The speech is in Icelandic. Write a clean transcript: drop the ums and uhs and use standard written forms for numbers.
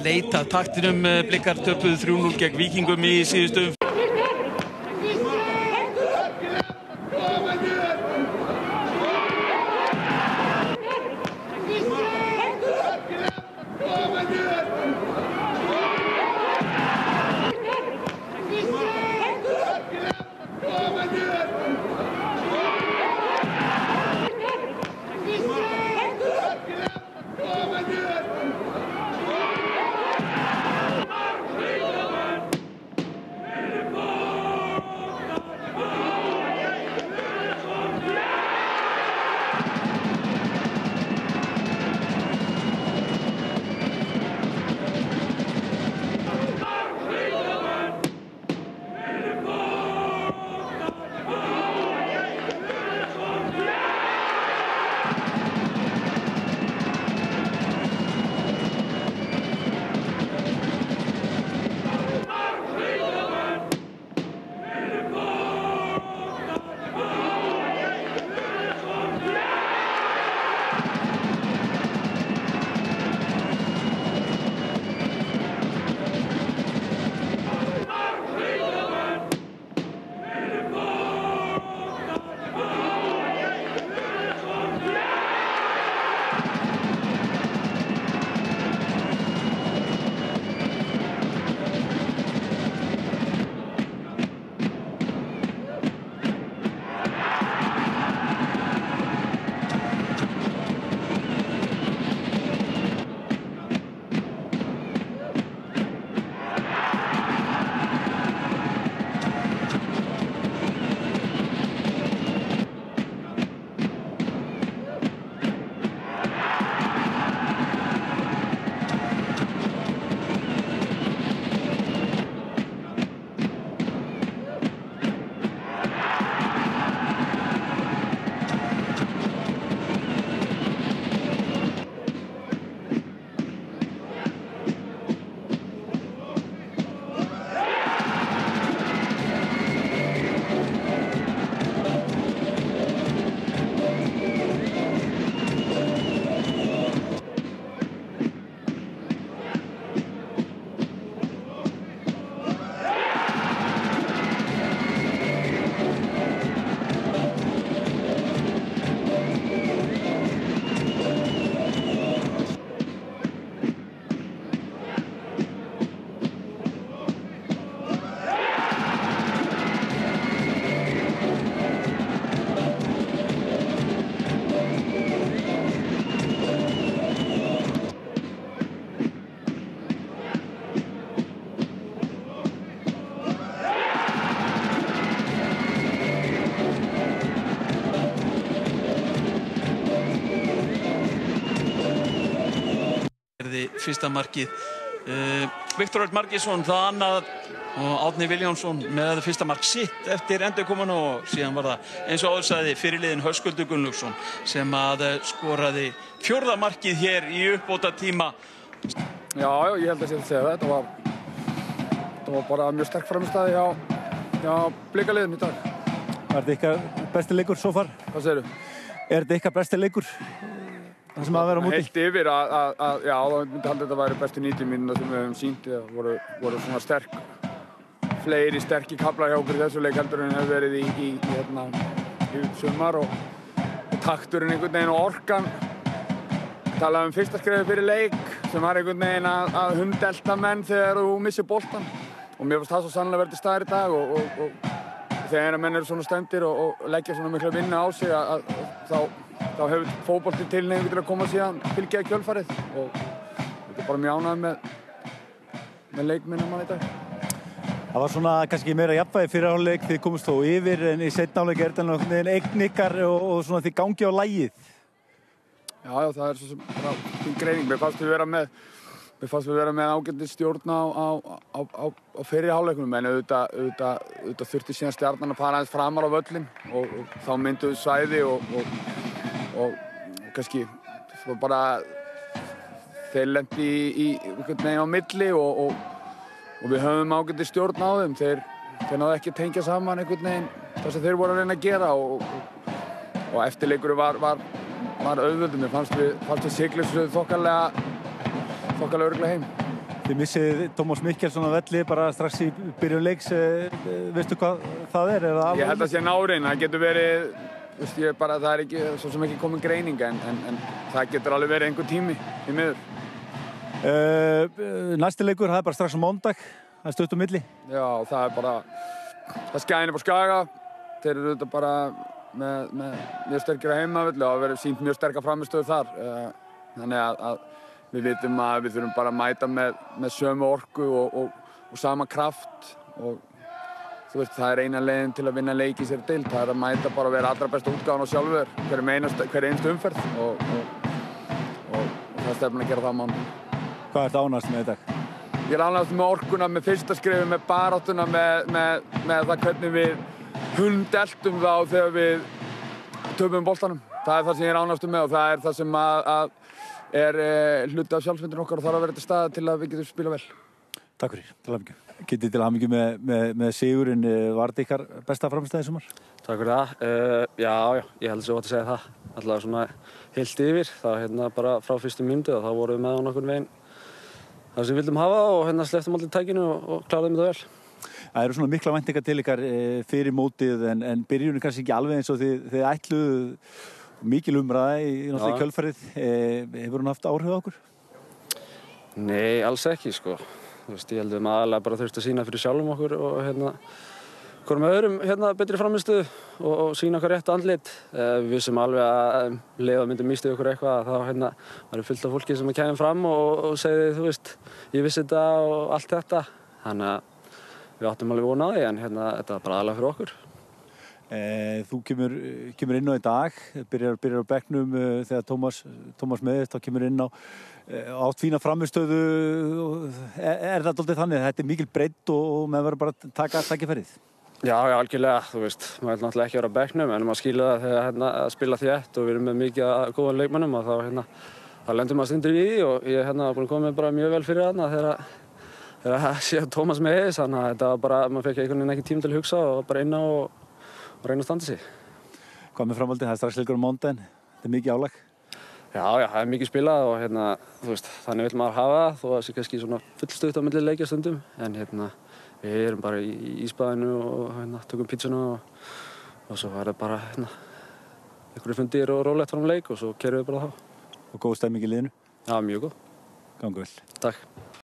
breyta taktinum. Blikar töpuðu 3-0 gegn Víkingum í síðustu. Fyrsta markið. Viktor Örn Margeirsson það annað og Árni Vilhjálmsson með fyrsta mark sitt eftir endurkomuna og síðan var það eins og áður sagði fyrirliðinn Höskuldur Gunnlaugsson sem að skoraði fjórða markið hér í uppbótartíma. Já, ég held að sé að segja það. Þetta var bara mjög sterk frammistaða hjá Blikaliðum í dag. Er þetta ykkar besti leikur svo far? Hvað segirðu? Er þetta ykkar besti leikur? Það sem að vera á móti? Heilt yfir já, þá myndi halda þetta væri bestu 90 mínútur sem við höfum sýnt. Það voru svona fleiri sterkir kaflar hjá okkur í þessu leik heldur en hefur verið í sumar og takturinn einhvern veginn og orkan. Talaði fyrsta skrefi fyrir leik sem var einhvern veginn að hundelta menn þegar þú missir boltann. Og mér fannst það svo sannlega verið til staðar í dag og þegar menn eru svona stemmdir og leggja svona mikla vinnu á sig þá hefur fótbolti tilhneigingu til að koma síðan fylgja í kjölfarið og þetta er bara mjög ánægður með leikmennum í dag. Það var svona kannski meira jafnvægi fyrir hálfleik, þið komust þó yfir en í seinni hálfleik er þetta eign ykkar og svona þið gangi á lagið. Já, það er svo sem bara fín greining. Mér fannst við vera með ágætis stjórn á fyrri hálfleikunum en auðvitað þurfti síðan Stjarnan að fara aðeins framar á völlinn og þá mynduðu svæði og kannski bara þeir lendi í einhvern veginn á milli og við höfum ágætis stjórn á þeim. Þeir náðu ekki að tengja saman einhvern veginn það sem þeir voru að reyna að gera og eftirleikurinn var auðvöldum. Mér fannst við sigla þessu þokkalega örugglega heim. Þið missið Tómas Mikkelsson á velli bara strax í byrjun leiks. Veistu hvað það er? Ég held að sé nárin. Það getur verið, það er ekki, svo sem ekki komin greining, en það getur alveg verið einhver tími í miður. Næsti leikur, það er bara strax á mánudag. Það er stutt á milli. Já, það er bara, það Skaginn upp á Skaga. Þeir eru þetta bara með mjög sterkir að heimavelli og hafa verið sýnt mjög sterka frammistöðu þar. Þannig að við vitum að við þurfum bara að mæta með sömu orku og sama kraft og það er eina leiðin til að vinna leik í sér deild. Það er að mæta bara að vera allra besta útgáfan á sjálfur hver einstu umferð og það stefnir að gera það á mánudag. Hvað ert ánægðast með í dag? Ég er ánægðast með orkuna, með fyrsta skrifi, með baráttuna, með það hvernig við hundeltum þá þegar við töpum boltanum. Það er það sem ég er ánægðastur með og það er það sem er hluti af sjálfsmyndinu okkar og þarf að vera til staðar til að við getum spilað vel. Takk fyrir, til hamingju. Getið til hamingju með sigurinn. Var þetta ykkar besta frammistaða í sumar? Takk fyrir það. Já, ég held svo að segja það. Alltaf svona heilt yfir. Það var bara frá fyrstu mínútu og þá vorum við með á nokkurn veginn það sem við vildum hafa og slepptum aldrei tækinu og kláruðum þetta vel. Það eru svona mikla væntingar til ykkar fyrir mótið en byrjunin kannski ekki alveg eins og þið ætluðu. Mikil umræða í kjölfarið. Hefur hún haft áhrif á okkur? Nei, alls ekki sko. Ég held að við aðalega bara þurftum að sýna fyrir sjálfum okkur og hverjum með öðrum betri frammistöðu og sýna okkar rétt andlit. Við vissum alveg að leiða myndum mistið okkur eitthvað þá var fullt af fólki sem kæmi fram og segði, ég vissi þetta og allt þetta. Þannig að við áttum alveg von á því en þetta var bara aðalega fyrir okkur. Þú kemur inn á í dag, byrjar á bekknum þegar Tómas meðist, þá kemur inn á átt fína frammistöðu. Er það dálítið þannig? Þetta er mikil breidd og maður verður bara að taka tækifærið? Já, algjörlega, maður vil náttúrulega ekki vera á bekknum en maður skilur það þegar að spila þétt og við erum með mikið af góðan leikmönnum og þá lendur maður stundir í því og ég er búinn að koma bara mjög vel fyrir þarna þegar að sé Tómas meðist, þannig að þetta var bara, maður fekk einhvern veginn ekki tíma til að hugsa og bara inn á og reyna að standa sig. Hvað með framhaldið? Það er strax leikur á mánudaginn. Þetta er mikið álag. Já, það er mikið spilað og þannig vill maður hafa það þó að það sé kannski svona fullstutt á milli leikja stundum en við erum bara í ísbaðinu og tökum pítsuna og svo er það bara einhverju fundir og rólegt fram leik og svo kerum við bara þá. Og góð stemming í liðinu? Já, mjög góð. Gangi vel. Takk.